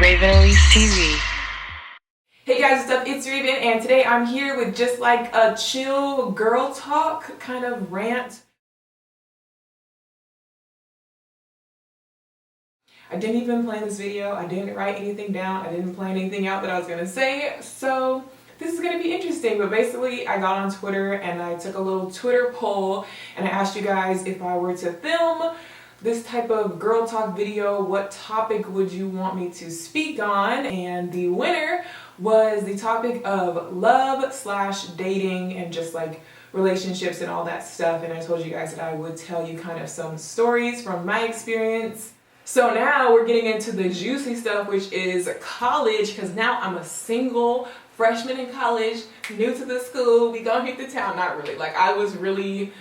ELYSE TV. Hey guys, what's up? It's Raven, and today I'm here with just like a chill girl talk kind of rant. I didn't even plan this video. I didn't write anything down. I didn't plan anything out that I was gonna say. So this is gonna be interesting. But basically, I got on Twitter and I took a little Twitter poll and I asked you guys if I were to film this type of girl talk video, what topic would you want me to speak on? And the winner was the topic of love/dating and just like relationships and all that stuff. And I told you guys that I would tell you kind of some stories from my experience. So now we're getting into the juicy stuff, which is college, because now I'm a single freshman in college, new to the school. We gonna hit the town. Not really. Like, I was really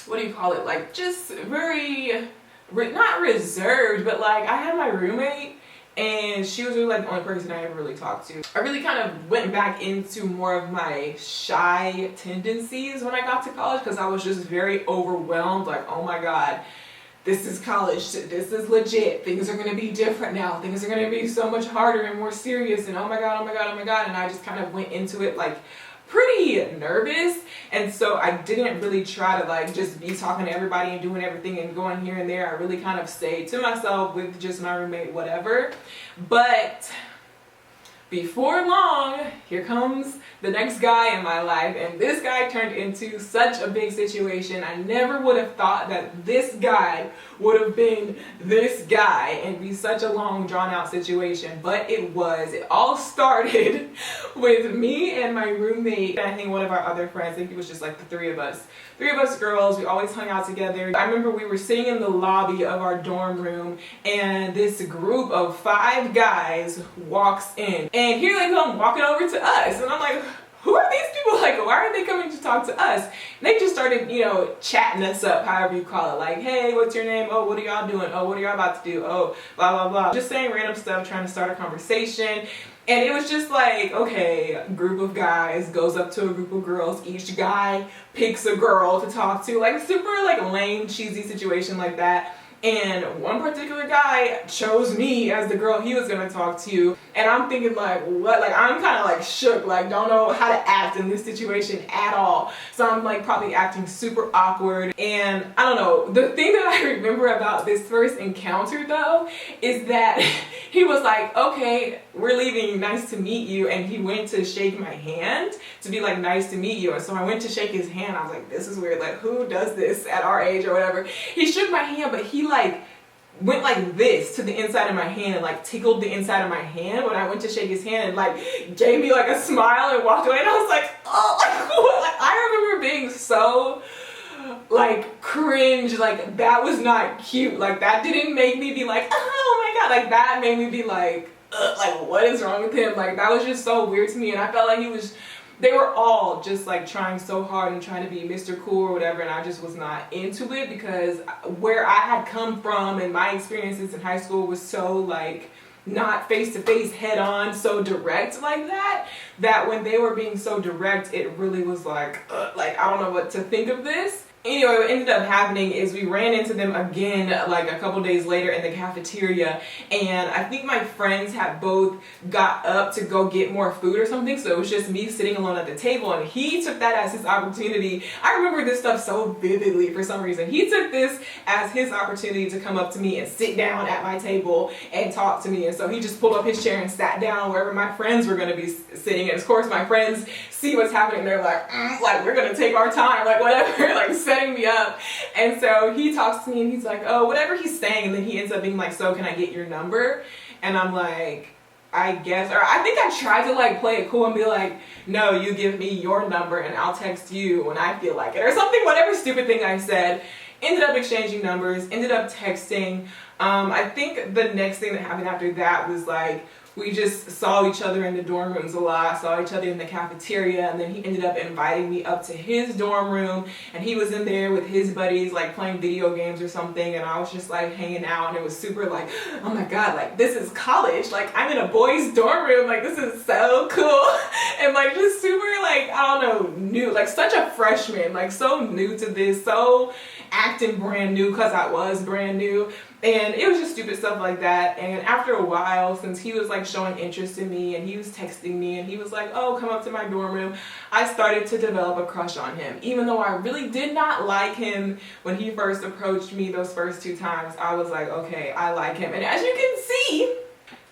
what do you call it, like just very not reserved, but like I had my roommate and she was really like the only person I ever really talked to. I really kind of went back into more of my shy tendencies when I got to college, because I was just very overwhelmed, like, oh my god, this is college, this is legit, things are going to be different now, things are going to be so much harder and more serious, and oh my god, oh my god, oh my god. And I just kind of went into it like pretty nervous, and so I didn't really try to like just be talking to everybody and doing everything and going here and there. I really kind of stayed to myself with just my roommate, whatever. But before long, here comes the next guy in my life, and this guy turned into such a big situation. I never would have thought that this guy would have been this guy and be such a long, drawn-out situation, but it was. It all started with me and my roommate, and I think one of our other friends. I think it was just like the three of us girls. We always hung out together. I remember we were sitting in the lobby of our dorm room, and this group of 5 guys walks in, and here they come walking over to us, and I'm like, who are these people? Like, why are they coming to talk to us? And they just started, you know, chatting us up, however you call it. Like, hey, what's your name? Oh, what are y'all doing? Oh, what are y'all about to do? Oh, blah, blah, blah. Just saying random stuff, trying to start a conversation. And it was just like, okay, a group of guys goes up to a group of girls. Each guy picks a girl to talk to. Like, super, like, lame, cheesy situation like that. And one particular guy chose me as the girl he was gonna talk to, and I'm thinking like, what? Like, I'm kind of like shook, like don't know how to act in this situation at all. So I'm like probably acting super awkward, and I don't know. The thing that I remember about this first encounter though is that he was like, okay, we're leaving, nice to meet you, and he went to shake my hand to be like, nice to meet you. And so I went to shake his hand. I was like, this is weird, like who does this at our age or whatever. He shook my hand, but he like went like this to the inside of my hand and like tickled the inside of my hand when I went to shake his hand, and like gave me like a smile and walked away. And I was like, oh, like what? Like, I remember being so like cringe, like that was not cute. Like that didn't make me be like, oh my god, like that made me be like what is wrong with him? Like that was just so weird to me, and I felt like they were all just like trying so hard and trying to be Mr. Cool or whatever, and I just was not into it, because where I had come from and my experiences in high school was so like not face-to-face, head-on, so direct like that when they were being so direct, it really was like I don't know what to think of this. Anyway, what ended up happening is we ran into them again like a couple days later in the cafeteria, and I think my friends had both got up to go get more food or something, so it was just me sitting alone at the table, and he took that as his opportunity. I remember this stuff so vividly for some reason. He took this as his opportunity to come up to me and sit down at my table and talk to me, and so he just pulled up his chair and sat down wherever my friends were going to be sitting, and of course my friends see what's happening. They're like, like we're going to take our time, like whatever, like setting me up. And so he talks to me and he's like, oh, whatever he's saying, and then he ends up being like, so can I get your number? And I'm like, I guess, or I think I tried to like play it cool and be like, no, you give me your number and I'll text you when I feel like it or something, whatever stupid thing I said. Ended up exchanging numbers, ended up texting. I think the next thing that happened after that was like, we just saw each other in the dorm rooms a lot, saw each other in the cafeteria, and then he ended up inviting me up to his dorm room, and he was in there with his buddies like playing video games or something, and I was just like hanging out, and it was super like, oh my god, like this is college, like I'm in a boys dorm room, like this is so cool, and like just super like, I don't know, new, like such a freshman, like so new to this, so acting brand new because I was brand new. And it was just stupid stuff like that. And after a while, since he was like showing interest in me and he was texting me and he was like, oh, come up to my dorm room, I started to develop a crush on him. Even though I really did not like him when he first approached me those first 2 times, I was like, okay, I like him. And as you can see,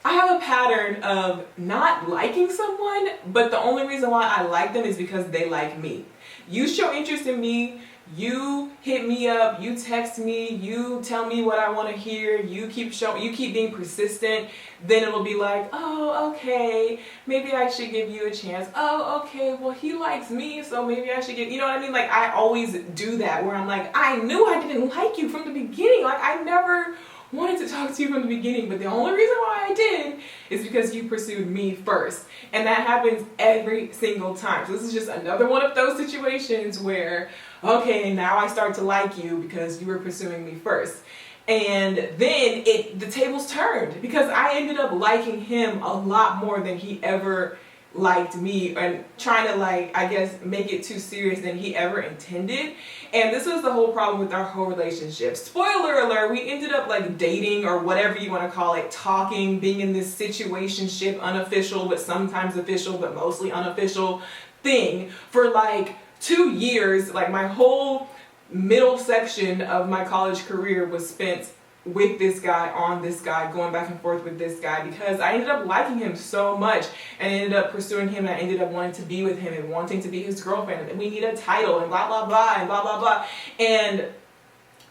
I have a pattern of not liking someone, but the only reason why I like them is because they like me. You show interest in me, you hit me up, you text me, you tell me what I want to hear, you keep being persistent, then it'll be like, oh, okay, maybe I should give you a chance. Oh, okay, well, he likes me, so maybe I should give, you know what I mean? Like, I always do that where I'm like, I knew I didn't like you from the beginning. Like, I never wanted to talk to you from the beginning, but the only reason why I did is because you pursued me first. And that happens every single time. So this is just another one of those situations where, okay, now I start to like you because you were pursuing me first. And then the tables turned because I ended up liking him a lot more than he ever liked me, and trying to, like, I guess, make it too serious than he ever intended. And this was the whole problem with our whole relationship. Spoiler alert, we ended up like dating, or whatever you want to call it, talking, being in this situationship, unofficial but sometimes official but mostly unofficial thing for like 2 years. Like, my whole middle section of my college career was spent with this guy, on this guy, going back and forth with this guy, because I ended up liking him so much and ended up pursuing him, and I ended up wanting to be with him and wanting to be his girlfriend, and we need a title and blah blah blah and blah blah blah. And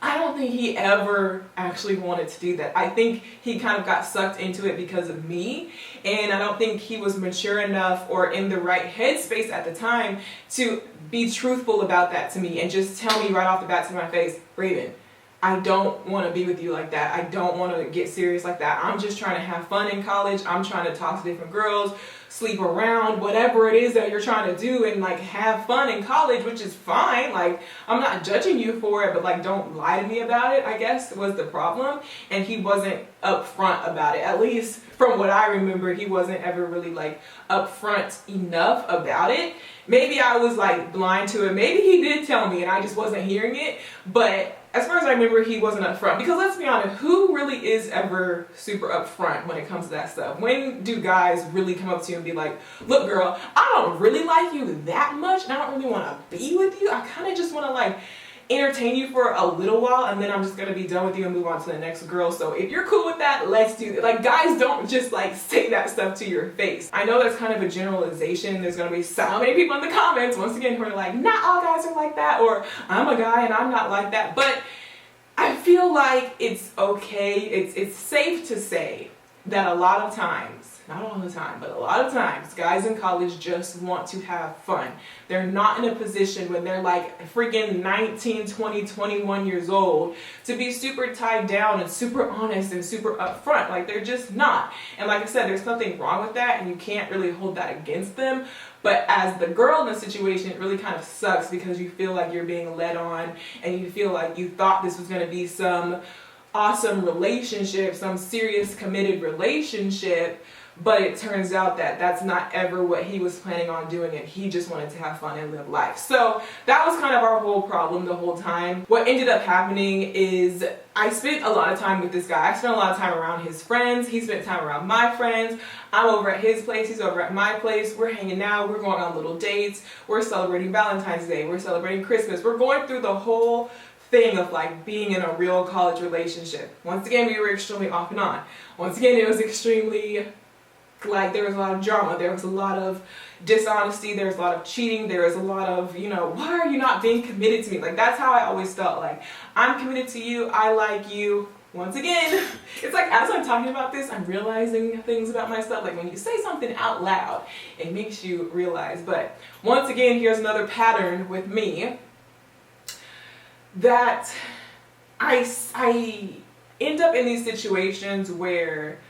I don't think he ever actually wanted to do that. I think he kind of got sucked into it because of me, and I don't think he was mature enough or in the right headspace at the time to be truthful about that to me and just tell me right off the bat to my face, Raven, I don't want to be with you like that. I don't want to get serious like that. I'm just trying to have fun in college. I'm trying to talk to different girls, sleep around, whatever it is that you're trying to do, and like have fun in college, which is fine. Like, I'm not judging you for it, but like, don't lie to me about it, I guess, was the problem. And he wasn't upfront about it. At least from what I remember, he wasn't ever really like upfront enough about it. Maybe I was like blind to it. Maybe he did tell me and I just wasn't hearing it. But as far as I remember, he wasn't upfront. Because let's be honest, who really is ever super upfront when it comes to that stuff? When do guys really come up to you and be like, look girl, I don't really like you that much and I don't really want to be with you. I kind of just want to like entertain you for a little while, and then I'm just gonna be done with you and move on to the next girl. So if you're cool with that, let's do it. Like, guys don't just like say that stuff to your face. I know that's kind of a generalization. There's gonna be so many people in the comments once again who are like, not all guys are like that, or I'm a guy and I'm not like that. But I feel like it's okay, it's safe to say that a lot of times, not all the time, but a lot of times, guys in college just want to have fun. They're not in a position when they're like freaking 19, 20, 21 years old to be super tied down and super honest and super upfront. Like, they're just not. And like I said, there's nothing wrong with that, and you can't really hold that against them. But as the girl in the situation, it really kind of sucks because you feel like you're being led on, and you feel like you thought this was going to be some awesome relationship, some serious committed relationship, but it turns out that that's not ever what he was planning on doing, and he just wanted to have fun and live life. So that was kind of our whole problem the whole time. What ended up happening is I spent a lot of time with this guy. I spent a lot of time around his friends. He spent time around my friends. I'm over at his place. He's over at my place. We're hanging out. We're going on little dates. We're celebrating Valentine's Day. We're celebrating Christmas. We're going through the whole thing of like being in a real college relationship. Once again, we were extremely off and on. Once again, it was extremely, like, there was a lot of drama, there was a lot of dishonesty, there was a lot of cheating, there was a lot of, you know, why are you not being committed to me? Like, that's how I always felt. Like, I'm committed to you, I like you. Once again, it's like, as I'm talking about this, I'm realizing things about myself. Like, when you say something out loud, it makes you realize. But once again, here's another pattern with me, that I end up in these situations where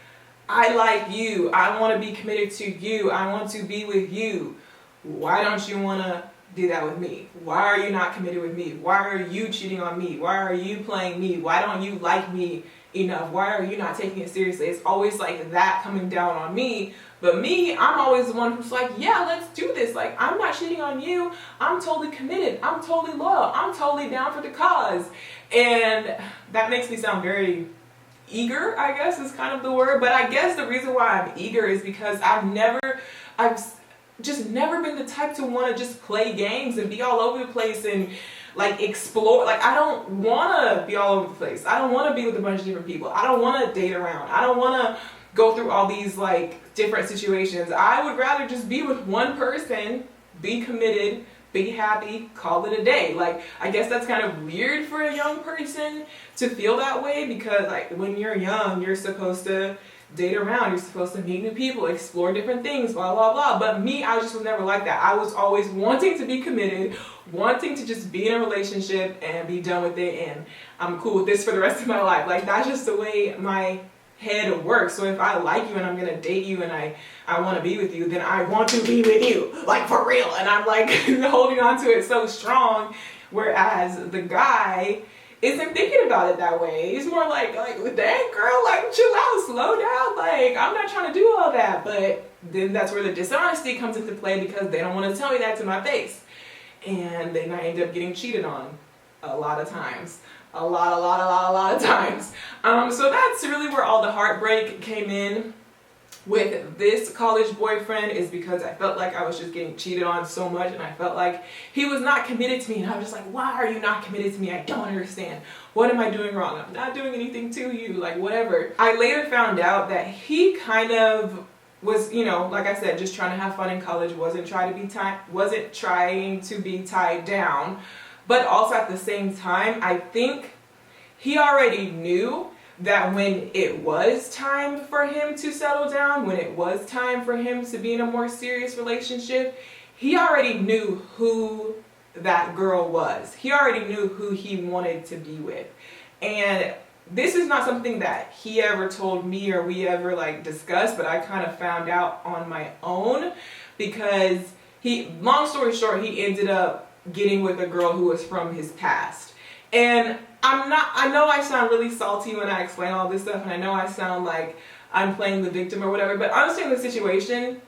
I like you, I want to be committed to you, I want to be with you. Why don't you want to do that with me? Why are you not committed with me? Why are you cheating on me? Why are you playing me? Why don't you like me enough? Why are you not taking it seriously? It's always like that coming down on me. But me, I'm always the one who's like, yeah, let's do this. Like, I'm not cheating on you. I'm totally committed. I'm totally loyal. I'm totally down for the cause. And that makes me sound very eager, I guess is kind of the word. But I guess the reason why I'm eager is because I've just never been the type to want to just play games and be all over the place and like explore. Like, I don't want to be all over the place. I don't want to be with a bunch of different people. I don't want to date around. I don't want to go through all these like different situations. I would rather just be with one person, be committed, be happy, call it a day. Like, I guess that's kind of weird for a young person to feel that way, because like when you're young, you're supposed to date around, you're supposed to meet new people, explore different things, blah blah blah. But me, I just was never like that. I was always wanting to be committed, wanting to just be in a relationship and be done with it, and I'm cool with this for the rest of my life. Like, that's just the way my head works. So if I like you and I'm gonna date you and I want to be with you, then I want to be with you, like for real. And I'm like holding on to it so strong, whereas the guy isn't thinking about it that way. He's more like dang girl, like chill out, slow down, like I'm not trying to do all that. But then that's where the dishonesty comes into play, because they don't want to tell me that to my face, and then I end up getting cheated on a lot of times. A lot of times. So that's really where all the heartbreak came in with this college boyfriend, is because I felt like I was just getting cheated on so much, and I felt like he was not committed to me, and I was just like, why are you not committed to me? I don't understand. What am I doing wrong? I'm not doing anything to you, like whatever. I later found out that he kind of was, you know, like I said, just trying to have fun in college, wasn't trying to be tied down. But also at the same time, I think he already knew that when it was time for him to settle down, when it was time for him to be in a more serious relationship, he already knew who that girl was. He already knew who he wanted to be with. And this is not something that he ever told me or we ever like discussed, but I kind of found out on my own, because long story short, he ended up getting with a girl who was from his past. And I know I sound really salty when I explain all this stuff, and I know I sound like I'm playing the victim or whatever, but honestly in the situation,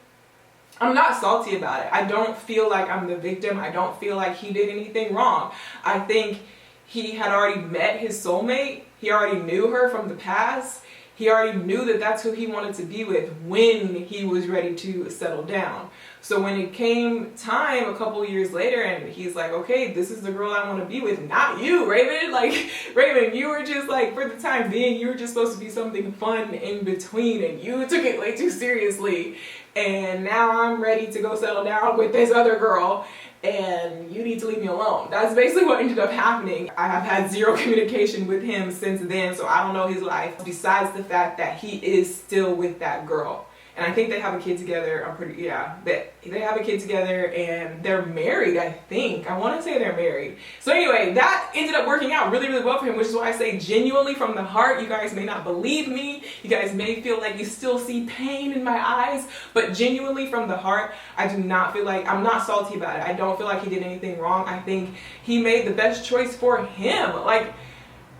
I'm not salty about it. I don't feel like I'm the victim. I don't feel like he did anything wrong. I think he had already met his soulmate. He already knew her from the past. He already knew that that's who he wanted to be with when he was ready to settle down. So when it came time a couple years later and he's like, okay, this is the girl I want to be with, not you, Raven. Like, Raven, you were just like, for the time being, you were just supposed to be something fun in between, and you took it way too seriously. And now I'm ready to go settle down with this other girl, and you need to leave me alone. That's basically what ended up happening. I have had zero communication with him since then, so I don't know his life, besides the fact that he is still with that girl. And I think they have a kid together. They have a kid together, and they're married, I think. I want to say they're married. So anyway, that ended up working out really, really well for him, which is why I say genuinely from the heart. You guys may not believe me. You guys may feel like you still see pain in my eyes, but genuinely from the heart, I do not feel like, I'm not salty about it. I don't feel like he did anything wrong. I think he made the best choice for him. Like,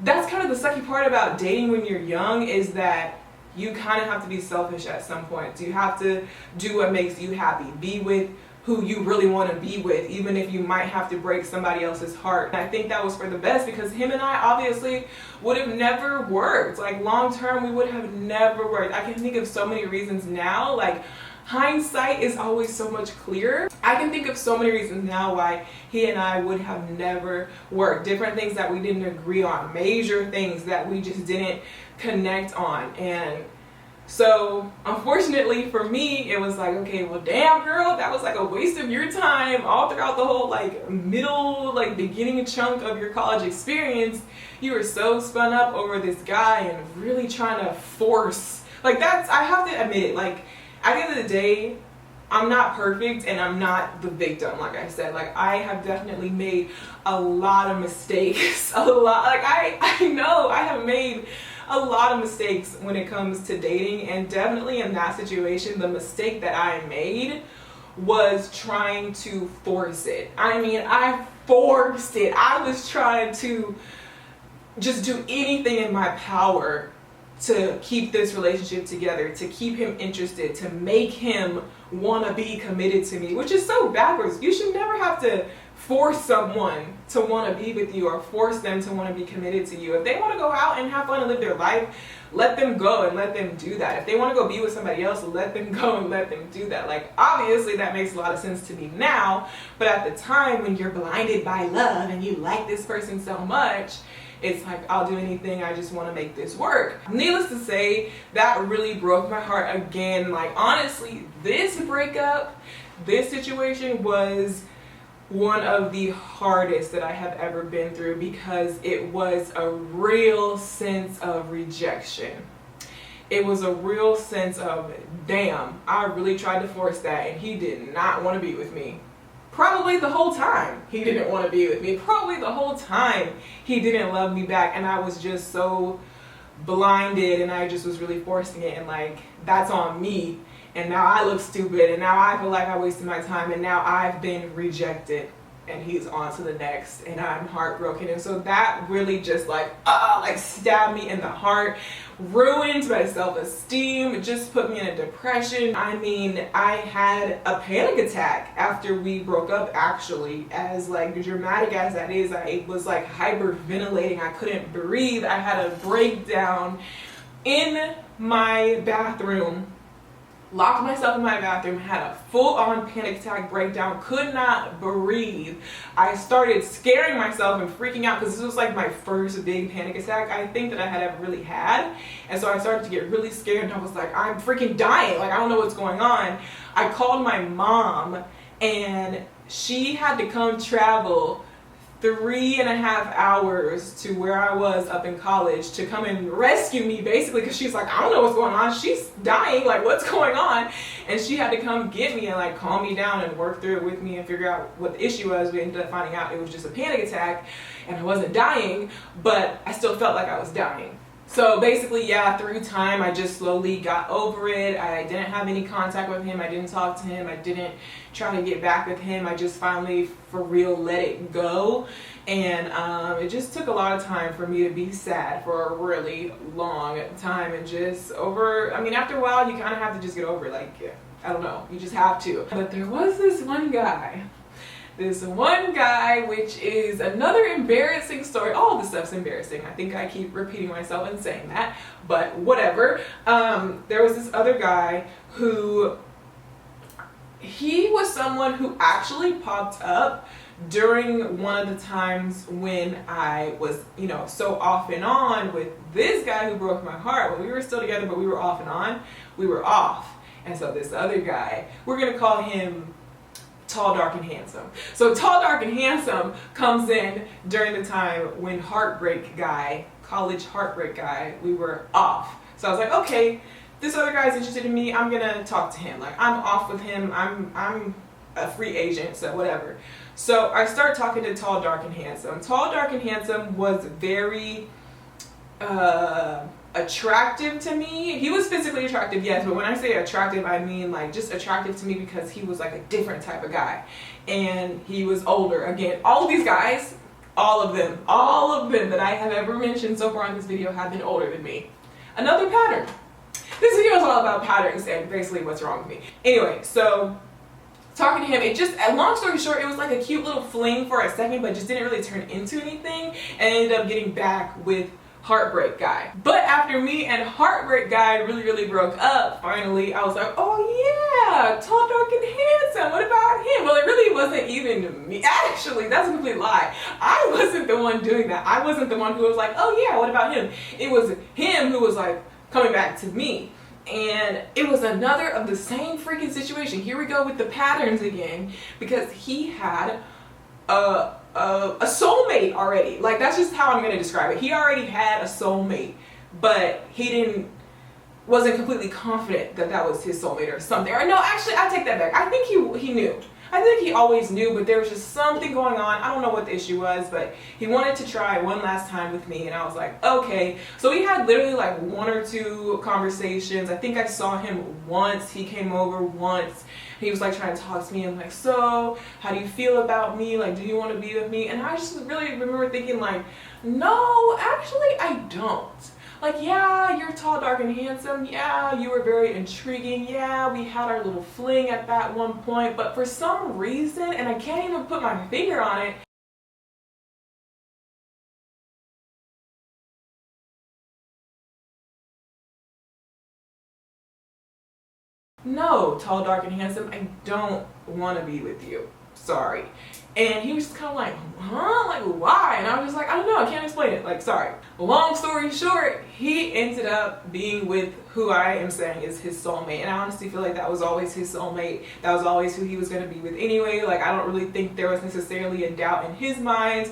that's kind of the sucky part about dating when you're young, is that you kind of have to be selfish at some point. You have to do what makes you happy. Be with who you really want to be with, even if you might have to break somebody else's heart. And I think that was for the best, because him and I obviously would have never worked. Like, long term, we would have never worked. I can think of so many reasons now. Like, hindsight is always so much clearer. I can think of so many reasons now why he and I would have never worked. Different things that we didn't agree on, major things that we just didn't connect on. And so unfortunately for me, it was like, okay, well damn girl, that was like a waste of your time all throughout the whole like middle, like beginning chunk of your college experience. You were so spun up over this guy and really trying to force, like, that's, I have to admit it, like, at the end of the day, I'm not perfect and I'm not the victim. Like I said, like, I have definitely made a lot of mistakes. A lot. Like, I know I have made a lot of mistakes when it comes to dating, and definitely in that situation, the mistake that I made was trying to force it. I mean, I forced it. I was trying to just do anything in my power to keep this relationship together, to keep him interested, to make him want to be committed to me, which is so backwards. You should never have to force someone to want to be with you or force them to want to be committed to you. If they want to go out and have fun and live their life, let them go and let them do that. If they want to go be with somebody else, let them go and let them do that. Like, obviously that makes a lot of sense to me now, but at the time when you're blinded by love and you like this person so much, it's like, I'll do anything, I just want to make this work. Needless to say, that really broke my heart again. Like, honestly, this breakup, this situation was one of the hardest that I have ever been through, because it was a real sense of rejection. It was a real sense of, damn, I really tried to force that and he did not want to be with me. Probably the whole time he didn't want to be with me. Probably the whole time he didn't love me back, and I was just so blinded and I just was really forcing it, and like, that's on me. And now I look stupid, and now I feel like I wasted my time, and now I've been rejected, and he's on to the next, and I'm heartbroken. And so that really just like stabbed me in the heart, ruined my self-esteem, just put me in a depression. I mean, I had a panic attack after we broke up, actually. As like dramatic as that is, I was like hyperventilating. I couldn't breathe. I had a breakdown in my bathroom. Locked myself in my bathroom, had a full-on panic attack breakdown, could not breathe. I started scaring myself and freaking out, because this was like my first big panic attack I think that I had ever really had. And so I started to get really scared, and I was like, I'm freaking dying, like I don't know what's going on. I called my mom, and she had to come travel 3.5 hours to where I was up in college to come and rescue me, basically, because she's like, I don't know what's going on, she's dying, like what's going on? And she had to come get me and like calm me down and work through it with me and figure out what the issue was. We ended up finding out it was just a panic attack, and I wasn't dying, but I still felt like I was dying. So basically, yeah, through time, I just slowly got over it. I didn't have any contact with him. I didn't talk to him. I didn't try to get back with him. I just finally, for real, let it go. And it just took a lot of time for me to be sad for a really long time. And just after a while, you kind of have to just get over it. Like, I don't know, you just have to. But there was this one guy, which is another embarrassing story. All of this stuff's embarrassing. I think I keep repeating myself and saying that, but whatever. There was this other guy who, he was someone who actually popped up during one of the times when I was, so off and on with this guy who broke my heart. When we were still together, but we were off and on, we were off. And so this other guy, we're gonna call him Tall, Dark, and Handsome. So Tall, Dark, and Handsome comes in during the time when Heartbreak guy, college Heartbreak guy, we were off. So I was like, okay, this other guy's interested in me, I'm gonna talk to him. Like, I'm off with him, I'm a free agent, so whatever. So I start talking to Tall, Dark, and Handsome. Tall, Dark, and Handsome was very attractive to me. He was physically attractive, yes, but when I say attractive, I mean like just attractive to me because he was like a different type of guy, and he was older. Again, all of these guys, all of them that I have ever mentioned so far in this video have been older than me. Another pattern. This video is all about patterns and basically what's wrong with me. Anyway, so talking to him, it just, long story short, it was like a cute little fling for a second, but just didn't really turn into anything, and ended up getting back with Heartbreak guy. But after me and Heartbreak guy really broke up, finally, I was like, oh yeah, Tall, Dark, and Handsome, what about him? Well, it really wasn't even me. Actually, that's a complete lie. I wasn't the one doing that. I wasn't the one who was like, oh yeah, what about him? It was him who was like coming back to me. And it was another of the same freaking situation. Here we go with the patterns again, because he had a soulmate already. Like, that's just how I'm going to describe it. He already had a soulmate, but he wasn't completely confident that that was his soulmate or something. Or no, actually, I take that back. I think he knew. I think he always knew, but there was just something going on. I don't know what the issue was, but he wanted to try one last time with me, and I was like, okay. So we had literally like 1 or 2 conversations. I think I saw him once. He came over once. He was like trying to talk to me. I'm like, so how do you feel about me? Like, do you want to be with me? And I just really remember thinking like, no, actually I don't. Like, yeah, you're tall, dark, and handsome. Yeah, you were very intriguing. Yeah, we had our little fling at that one point. But for some reason, and I can't even put my finger on it, no, tall, dark, and handsome, I don't want to be with you. Sorry. And he was just kind of like, huh? Like, why? And I was just like, I don't know, I can't explain it. Like, sorry. Long story short, he ended up being with who I am saying is his soulmate. And I honestly feel like that was always his soulmate. That was always who he was going to be with anyway. Like, I don't really think there was necessarily a doubt in his mind.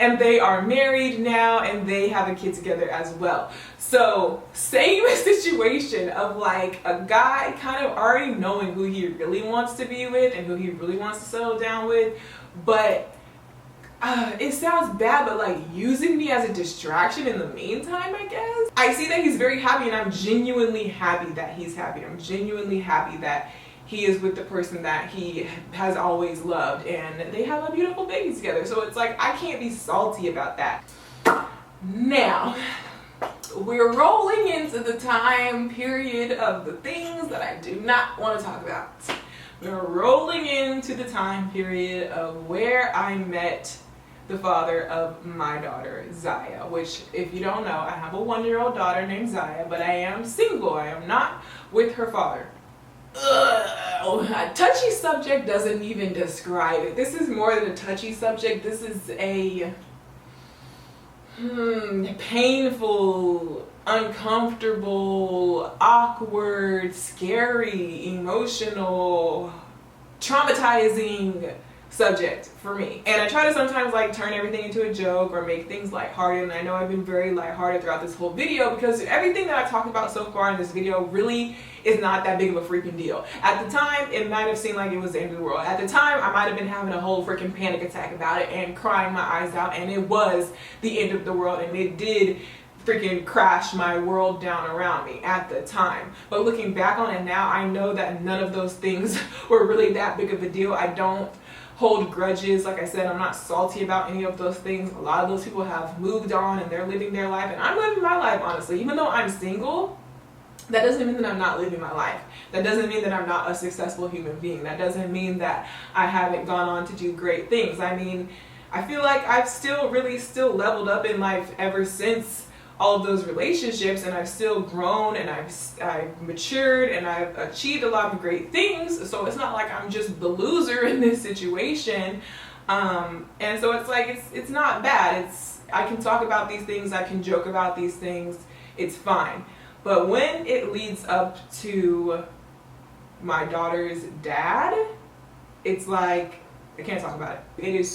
And they are married now, and they have a kid together as well. So, same situation of like a guy kind of already knowing who he really wants to be with and who he really wants to settle down with, but it sounds bad, but like using me as a distraction in the meantime, I guess. I see that he's very happy, and I'm genuinely happy that he's happy. I'm genuinely happy that he is with the person that he has always loved, and they have a beautiful baby together. So it's like, I can't be salty about that. Now, we're rolling into the time period of the things that I do not want to talk about. We're rolling into the time period of where I met the father of my daughter, Zaya, which, if you don't know, I have a 1-year-old daughter named Zaya, but I am single. I am not with her father. A touchy subject doesn't even describe it. This is more than a touchy subject. This is a painful, uncomfortable, awkward, scary, emotional, traumatizing subject for me. And I try to sometimes like turn everything into a joke or make things lighthearted, and I know I've been very lighthearted throughout this whole video because everything that I've talked about so far in this video really is not that big of a freaking deal. At the time, it might have seemed like it was the end of the world. At the time, I might have been having a whole freaking panic attack about it and crying my eyes out, and it was the end of the world, and it did freaking crash my world down around me at the time. But looking back on it now, I know that none of those things were really that big of a deal. I don't hold grudges. Like I said, I'm not salty about any of those things. A lot of those people have moved on and they're living their life, and I'm living my life, honestly. Even though I'm single, that doesn't mean that I'm not living my life. That doesn't mean that I'm not a successful human being. That doesn't mean that I haven't gone on to do great things. I mean, I feel like I've still leveled up in life ever since all of those relationships, and I've still grown, and I've matured, and I've achieved a lot of great things. So it's not like I'm just the loser in this situation. And so it's like, it's not bad. I can talk about these things, I can joke about these things, it's fine. But when it leads up to my daughter's dad, it's like, I can't talk about it. It is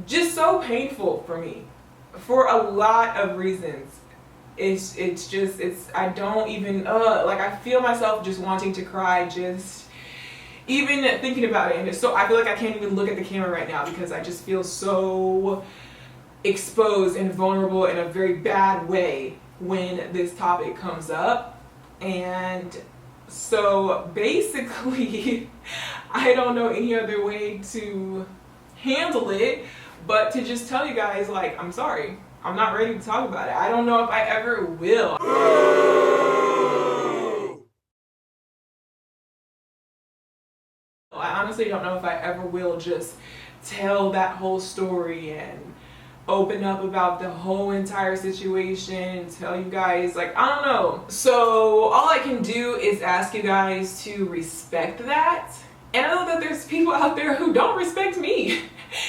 just so painful for me for a lot of reasons. I don't even, like, I feel myself just wanting to cry just even thinking about it. And I feel like I can't even look at the camera right now because I just feel so exposed and vulnerable in a very bad way when this topic comes up. And so basically, I don't know any other way to handle it but to just tell you guys, like, I'm sorry, I'm not ready to talk about it. I don't know if I ever will. I honestly don't know if I ever will just tell that whole story and open up about the whole entire situation, tell you guys, like, I don't know. So all I can do is ask you guys to respect that. And I know that there's people out there who don't respect me.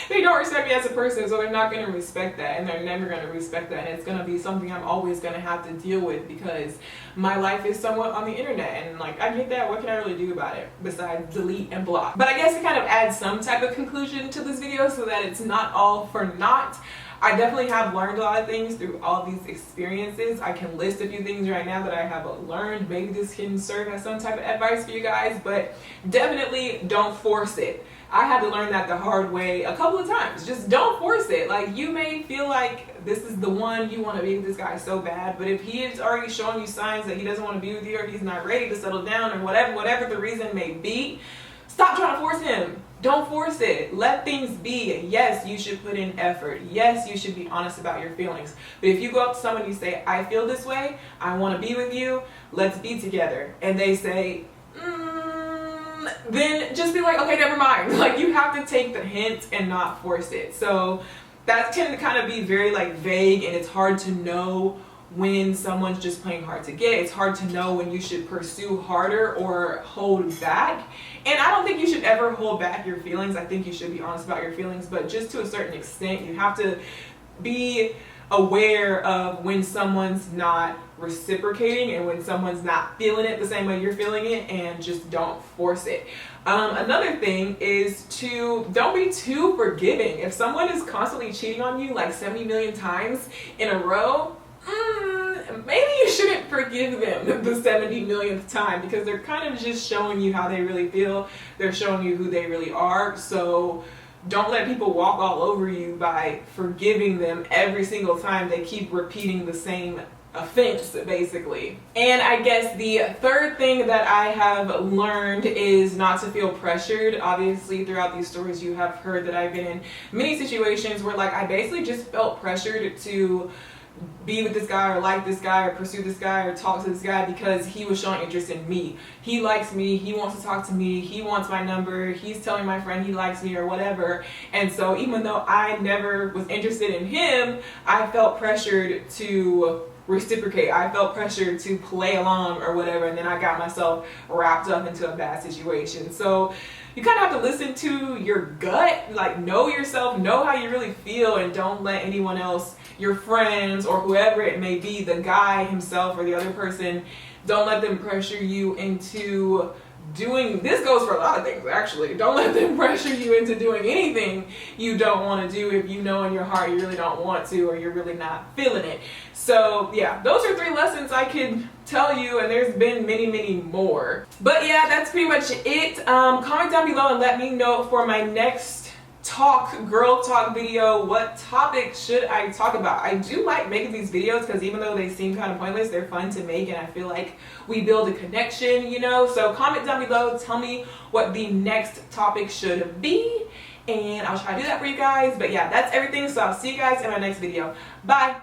They don't respect me as a person, so they're not going to respect that, and they're never going to respect that, and it's going to be something I'm always going to have to deal with because my life is somewhat on the internet, and like, I get that. What can I really do about it besides delete and block? But I guess to kind of add some type of conclusion to this video so that it's not all for naught, I definitely have learned a lot of things through all these experiences. I can list a few things right now that I have learned. Maybe this can serve as some type of advice for you guys, but definitely don't force it. I had to learn that the hard way a couple of times. Just don't force it. Like, you may feel like this is the one, you want to be with this guy so bad, but if he is already showing you signs that he doesn't want to be with you, or he's not ready to settle down, or whatever the reason may be, stop trying to force him. Don't force it. Let things be. Yes, you should put in effort. Yes, you should be honest about your feelings. But if you go up to someone and you say, I feel this way, I want to be with you, let's be together, and they say, then just be like, okay, never mind. Like, you have to take the hint and not force it. So that can kind of be very like vague, and it's hard to know when someone's just playing hard to get. It's hard to know when you should pursue harder or hold back. And I don't think you should ever hold back your feelings. I think you should be honest about your feelings, but just to a certain extent. You have to be aware of when someone's not reciprocating and when someone's not feeling it the same way you're feeling it, and just don't force it. Another thing is to don't be too forgiving. If someone is constantly cheating on you like 70 million times in a row, maybe you shouldn't forgive them the 70 millionth time, because they're kind of just showing you how they really feel. They're showing you who they really are. So don't let people walk all over you by forgiving them every single time they keep repeating the same offense, basically. And I guess the third thing that I have learned is not to feel pressured. Obviously, throughout these stories, you have heard that I've been in many situations where like I basically just felt pressured to be with this guy or like this guy or pursue this guy or talk to this guy because he was showing interest in me. He likes me, he wants to talk to me, he wants my number, he's telling my friend he likes me or whatever. And so even though I never was interested in him, I felt pressured to reciprocate. I felt pressured to play along or whatever, and then I got myself wrapped up into a bad situation. So you kind of have to listen to your gut, like know yourself, know how you really feel, and don't let anyone else, your friends or whoever it may be, the guy himself or the other person, don't let them pressure you into doing, this goes for a lot of things actually, don't let them pressure you into doing anything you don't want to do if you know in your heart you really don't want to, or you're really not feeling it. So yeah, those are 3 lessons I could tell you, and there's been many more. But yeah, that's pretty much it. Comment down below and let me know for my next girl talk video, what topic should I talk about. I do like making these videos because even though they seem kind of pointless, they're fun to make, and I feel like we build a connection, you know. So comment down below, tell me what the next topic should be, and I'll try to do that for you guys. But yeah, that's everything, so I'll see you guys in my next video. Bye.